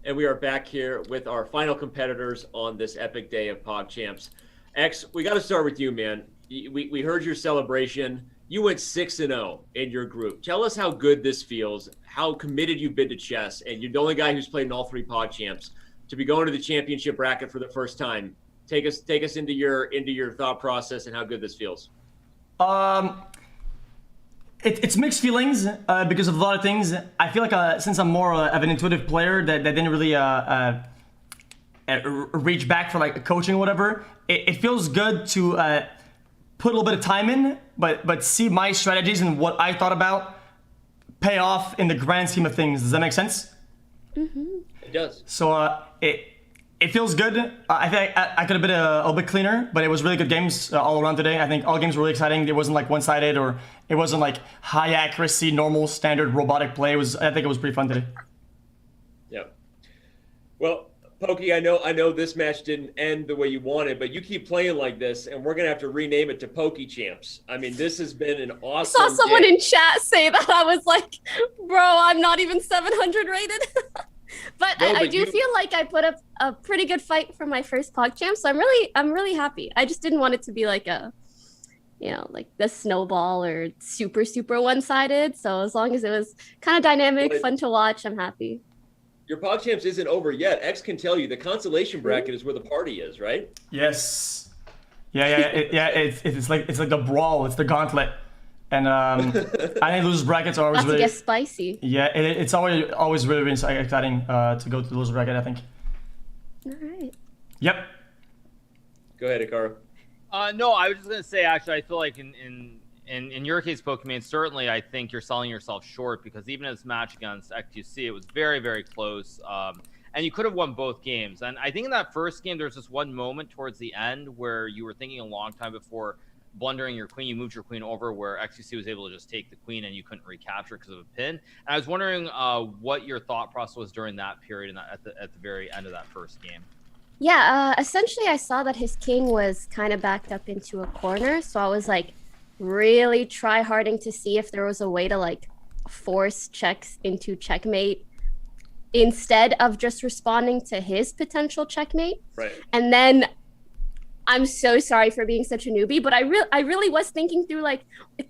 And we are back here with our final competitors on this epic day of PogChamps. X, we got to start with you, man. We heard your celebration. You went 6-0 in your group. Tell us how good this feels, how committed you've been to chess, and you're the only guy who's played in all 3 PogChamps. To be going to the championship bracket for the first time, take us into your thought process and how good this feels. It's mixed feelings because of a lot of things. I feel like since I'm more of an intuitive player that didn't really reach back for like coaching or whatever, it feels good to put a little bit of time in, but see my strategies and what I thought about pay off in the grand scheme of things. Does that make sense? Mm-hmm. It does. So it feels good. I think I could have been a little bit cleaner, but it was really good games all around today. I think all games were really exciting. It wasn't like one-sided, or it wasn't like high accuracy, normal, standard robotic play. I think it was pretty fun today. Yeah. Well, Pokey, I know this match didn't end the way you wanted, but you keep playing like this, and we're gonna have to rename it to Pokichamps. I mean, this has been an awesome. I saw someone day. in chat say that. I was like, bro, I'm not even 700 rated. But I do feel like I put up a pretty good fight for my first PogChamp, so I'm really happy. I just didn't want it to be like like the snowball or super one-sided. So as long as it was kind of dynamic, fun to watch, I'm happy. Your PogChamps isn't over yet. X can tell you the consolation bracket is where the party is, right? Yes. Yeah. It's like the brawl. It's the gauntlet. And I think losers brackets are always About to really get spicy. Yeah, it's always really exciting to go to the loser bracket, I think. All right. Yep. Go ahead, Hikaru. No, I was just gonna say, actually, I feel like in your case, Pokimane, certainly I think you're selling yourself short, because even in this match against xQc, it was very, very close. And you could have won both games. And I think in that first game, there was this one moment towards the end where you were thinking a long time before blundering your queen. You moved your queen over where xQc was able to just take the queen and you couldn't recapture because of a pin. And I was wondering what your thought process was during that period and at the very end of that first game. Yeah, essentially I saw that his king was kind of backed up into a corner, so I was like really try-harding to see if there was a way to like force checks into checkmate instead of just responding to his potential checkmate. Right. And then I'm so sorry for being such a newbie, but I really was thinking through, like,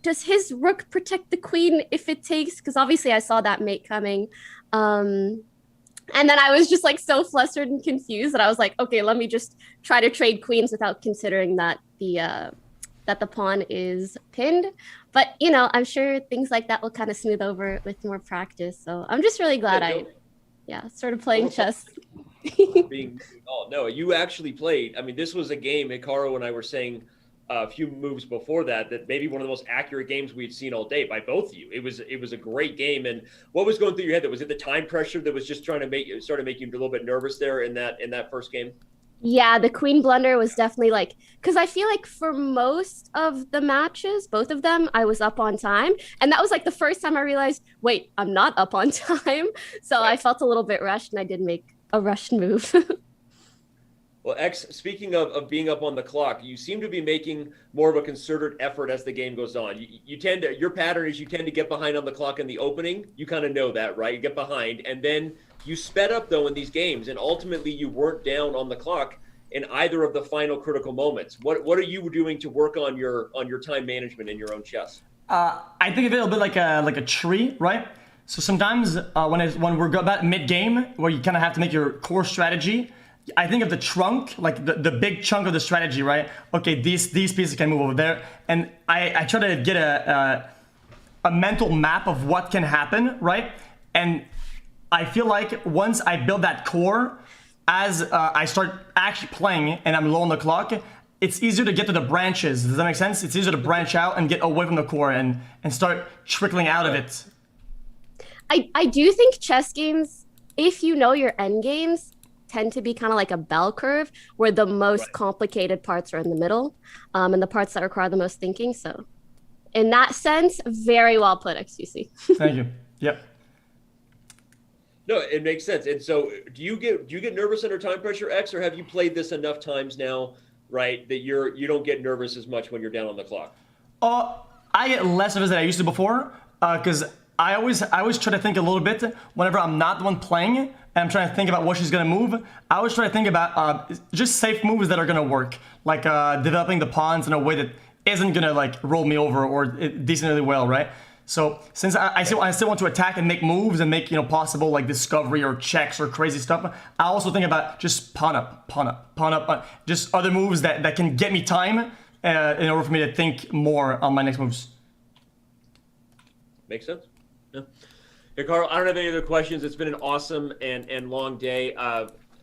does his rook protect the queen if it takes? Because obviously I saw that mate coming. And then I was just like so flustered and confused that I was like, okay, let me just try to trade queens without considering that the pawn is pinned. But, you know, I'm sure things like that will kind of smooth over with more practice. So I'm just really glad I started playing chess. No, you actually played. I mean, this was a game, Hikaru and I were saying a few moves before that maybe one of the most accurate games we'd seen all day by both of you. It was a great game. And what was going through your head? Was it the time pressure that was just trying to make you a little bit nervous there in that first game? Yeah, the queen blunder was definitely like, because I feel like for most of the matches, both of them, I was up on time. And that was like the first time I realized, wait, I'm not up on time. So I felt a little bit rushed and I did make a rushed move. Well, X, speaking of being up on the clock, you seem to be making more of a concerted effort as the game goes on. You tend to, your pattern is you tend to get behind on the clock in the opening. You kind of know that, right? You get behind, and then you sped up, though, in these games, and ultimately you weren't down on the clock in either of the final critical moments. What are you doing to work on your time management in your own chess? I think of it a bit like a tree, right? So sometimes when we're about mid-game, where you kind of have to make your core strategy, I think of the trunk, like the big chunk of the strategy, right? Okay, these pieces can move over there, and I try to get a mental map of what can happen, right? And I feel like once I build that core, as I start actually playing and I'm low on the clock, it's easier to get to the branches. Does that make sense? It's easier to branch out and get away from the core and start trickling out of it. I do think chess games, if you know your end games, tend to be kind of like a bell curve where the most complicated parts are in the middle, and the parts that require the most thinking. So in that sense, very well put, xQc. Thank you. Yep. No, it makes sense. And so do you get nervous under time pressure, X, or have you played this enough times now, right, that you don't get nervous as much when you're down on the clock? I get less of it than I used to before, because I always try to think a little bit whenever I'm not the one playing and I'm trying to think about what she's gonna move. I always try to think about just safe moves that are gonna work, like developing the pawns in a way that isn't gonna like roll me over or decently well, right? So since I still want to attack and make moves and make possible like discovery or checks or crazy stuff, I also think about just pawn up, just other moves that can get me time in order for me to think more on my next moves. Makes sense. Yeah. Hey, Carl, I don't have any other questions. It's been an awesome and long day.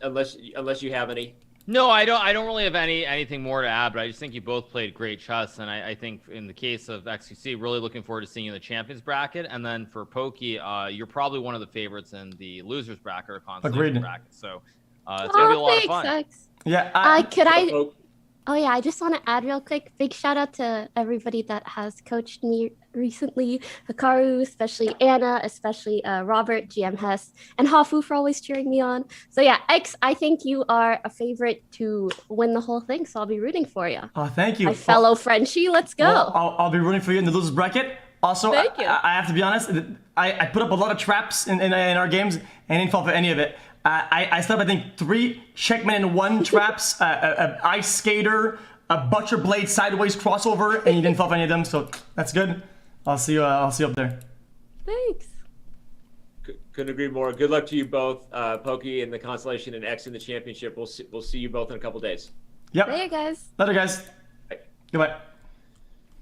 Unless you have any. No, I don't really have anything more to add, but I just think you both played great chess, and I think in the case of xQc, really looking forward to seeing you in the champions bracket, and then for Poki, you're probably one of the favorites in the losers bracket or consolation bracket. So it's gonna be a lot of fun. X. Yeah. Oh yeah, I just want to add real quick, big shout out to everybody that has coached me recently, Hikaru, especially Anna, especially Robert, GM Hess, and Hafu for always cheering me on. So yeah, X, I think you are a favorite to win the whole thing, so I'll be rooting for you. Oh, thank you. My fellow Frenchie, let's go. Well, I'll be rooting for you in the losers bracket. Also, Thank you. I have to be honest, I put up a lot of traps in our games and didn't fall for any of it. I set up, I think, 3 checkmate in 1 traps, a ice skater, a butcher blade sideways crossover, and you didn't fall for any of them, so that's good. I'll see you up there. Thanks. Couldn't agree more. Good luck to you both, Poki in the constellation and X in the championship. We'll see you both in a couple days. Yep. Later, guys. Later, guys. Bye. Goodbye.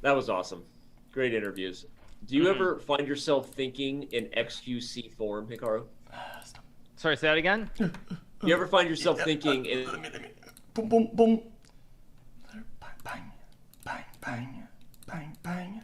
That was awesome. Great interviews. Do you ever find yourself thinking in xQc form, Hikaru? Sorry, say that again? Do you ever find yourself thinking in... Let me. Boom, boom, boom. Bang, bang, bang, bang, bang, bang.